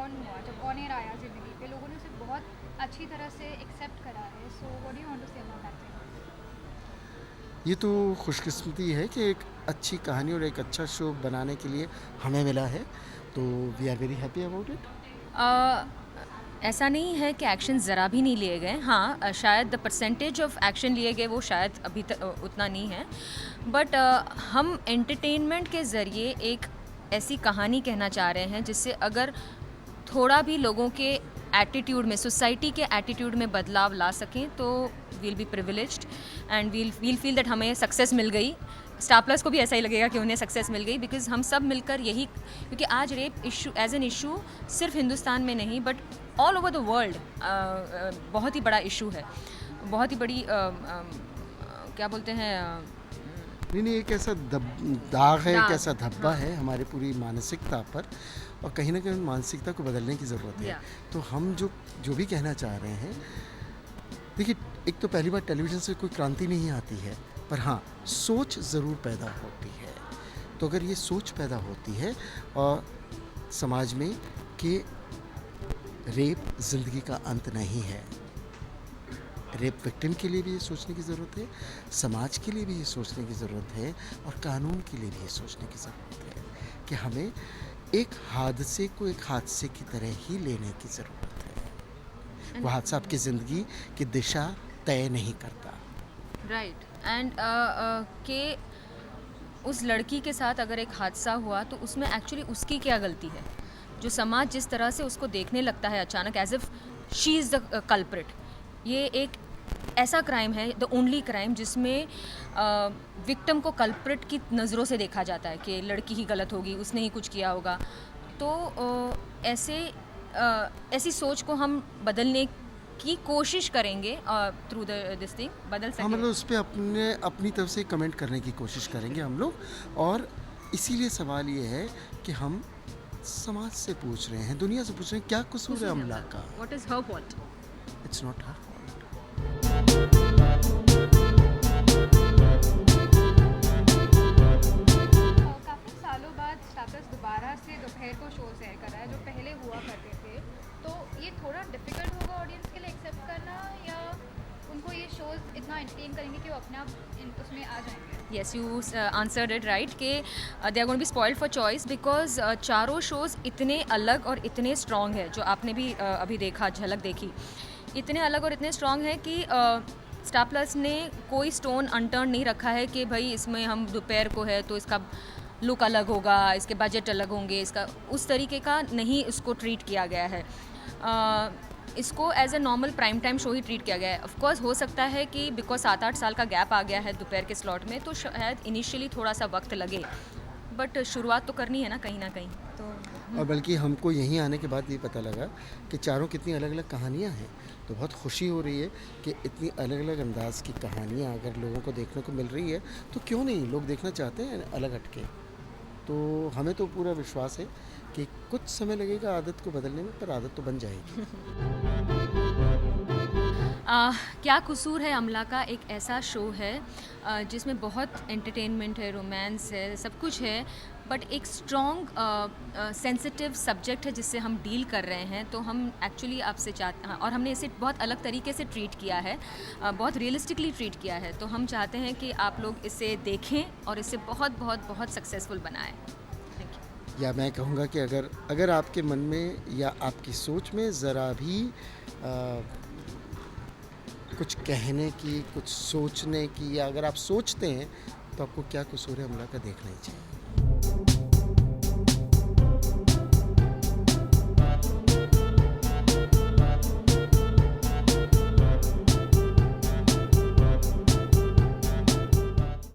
On हुआ, जब on air आया ज़िंदगी पे, लोगों ने उसे बहुत अच्छी तरह से एक्सेप्ट करा है। So what do you want to say about that thing? ये तो खुशकिस्मती है कि एक अच्छी कहानी और एक अच्छा शो बनाने के लिए हमें मिला है, तो we are very happy about it. Uh, ऐसा नहीं है कि एक्शन ज़रा भी नहीं लिए गए। हाँ, शायद द परसेंटेज ऑफ एक्शन लिए गए वो शायद अभी तक उतना नहीं है, बट हम एंटरटेनमेंट के ज़रिए एक ऐसी कहानी कहना चाह रहे हैं जिससे अगर थोड़ा भी लोगों के एटीट्यूड में, सोसाइटी के एटीट्यूड में बदलाव ला सकें तो we'll be privileged and we'll feel that हमें सक्सेस मिल गई। स्टार प्लस को भी ऐसा ही लगेगा कि उन्हें सक्सेस मिल गई, बिकॉज हम सब मिलकर यही, क्योंकि आज rape issue as an issue सिर्फ हिंदुस्तान में नहीं but all over the world बहुत ही बड़ा इशू है, बहुत ही बड़ी क्या बोलते हैं, नहीं नहीं, एक ऐसा दाग है, एक दाग, ऐसा धब्बा हाँ। है हमारी पूरी मानसिकता पर, और कहीं ना कहीं मानसिकता को बदलने की ज़रूरत है। या तो हम जो जो भी कहना चाह रहे हैं, देखिए, एक तो पहली बार टेलीविज़न से कोई क्रांति नहीं आती है, पर हाँ, सोच ज़रूर पैदा होती है। तो अगर ये सोच पैदा होती है और समाज में कि रेप ज़िंदगी का अंत नहीं है, रेप विक्टिम के लिए भी ये सोचने की ज़रूरत है, समाज के लिए भी ये सोचने की ज़रूरत है, और कानून के लिए भी ये सोचने की ज़रूरत है कि हमें एक हादसे को एक हादसे की तरह ही लेने की ज़रूरत है। वो हादसा आपकी ज़िंदगी की दिशा तय नहीं करता। राइट एंड के उस लड़की के साथ अगर एक हादसा हुआ तो उसमें एक्चुअली उसकी क्या गलती है? जो समाज जिस तरह से उसको देखने लगता है अचानक as if she is the culprit, ये एक ऐसा क्राइम है, द ओनली क्राइम जिसमें विक्टिम को कल्प्रिट की नज़रों से देखा जाता है कि लड़की ही गलत होगी, उसने ही कुछ किया होगा। तो ऐसी सोच को हम बदलने की कोशिश करेंगे थ्रू दिस थिंग, बदल हाँ, मतलब सकें। उस पे अपनी तरफ से कमेंट करने की कोशिश करेंगे हम लोग, और इसीलिए सवाल ये है कि हम समाज से पूछ रहे हैं, दुनिया से पूछ रहे हैं, क्या कसूर है अमला का? What is her fault? It's not her fault. काफ़ी सालों बाद स्टार प्लस दोबारा से दोपहर को शोज एयर कर रहा है जो पहले हुआ करते थे, तो ये थोड़ा डिफिकल्ट होगा ऑडियंस के लिए एक्सेप्ट करना, या उनको ये शोज इतना एंटरटेन करेंगे कि वो अपने आप उसमें आ जाएंगे? Yes, you answered it right कि they are going to be spoiled for choice because चारों शोज़ इतने अलग और इतने स्ट्रॉन्ग है, जो आपने भी अभी देखा, झलक देखी, इतने अलग और इतने स्ट्रॉन्ग है कि स्टार प्लस ने कोई स्टोन अनटर्न नहीं रखा है कि भाई इसमें हम दोपहर को है तो इसका लुक अलग होगा, इसके बजट अलग होंगे, इसका उस तरीके का नहीं इसको ट्रीट किया गया है। इसको as a normal prime time show ही ट्रीट किया गया है। ऑफ कोर्स हो सकता है कि बिकॉज 7-8 साल का गैप आ गया है दोपहर के स्लॉट में, तो शायद इनिशियली थोड़ा सा वक्त लगे, बट शुरुआत तो करनी है ना कहीं ना कहीं। तो और बल्कि हमको यहीं आने के बाद ये पता लगा कि चारों कितनी अलग अलग कहानियाँ हैं, तो बहुत खुशी हो रही है कि इतनी अलग अलग अंदाज की कहानियाँ अगर लोगों को देखने को मिल रही है, तो क्यों नहीं, लोग देखना चाहते हैं अलग हटके। तो हमें तो पूरा विश्वास है कि कुछ समय लगेगा आदत को बदलने में, पर आदत तो बन जाएगी। क्या कसूर है अमला का एक ऐसा शो है जिसमें बहुत एंटरटेनमेंट है, रोमांस है, सब कुछ है, बट एक स्ट्रॉन्ग सेंसिटिव सब्जेक्ट है जिससे हम डील कर रहे हैं। तो हम एक्चुअली आपसे चाहते हैं, और हमने इसे बहुत अलग तरीके से ट्रीट किया है, बहुत रियलिस्टिकली ट्रीट किया है। तो हम चाहते हैं कि आप लोग इसे देखें और इसे बहुत बहुत बहुत सक्सेसफुल बनाएं। Thank you. या मैं कहूँगा कि अगर आपके मन में या आपकी सोच में ज़रा भी कुछ कहने की, कुछ सोचने की, या अगर आप सोचते हैं, तो आपको क्या कसूर है अमला का देखना ही चाहिए।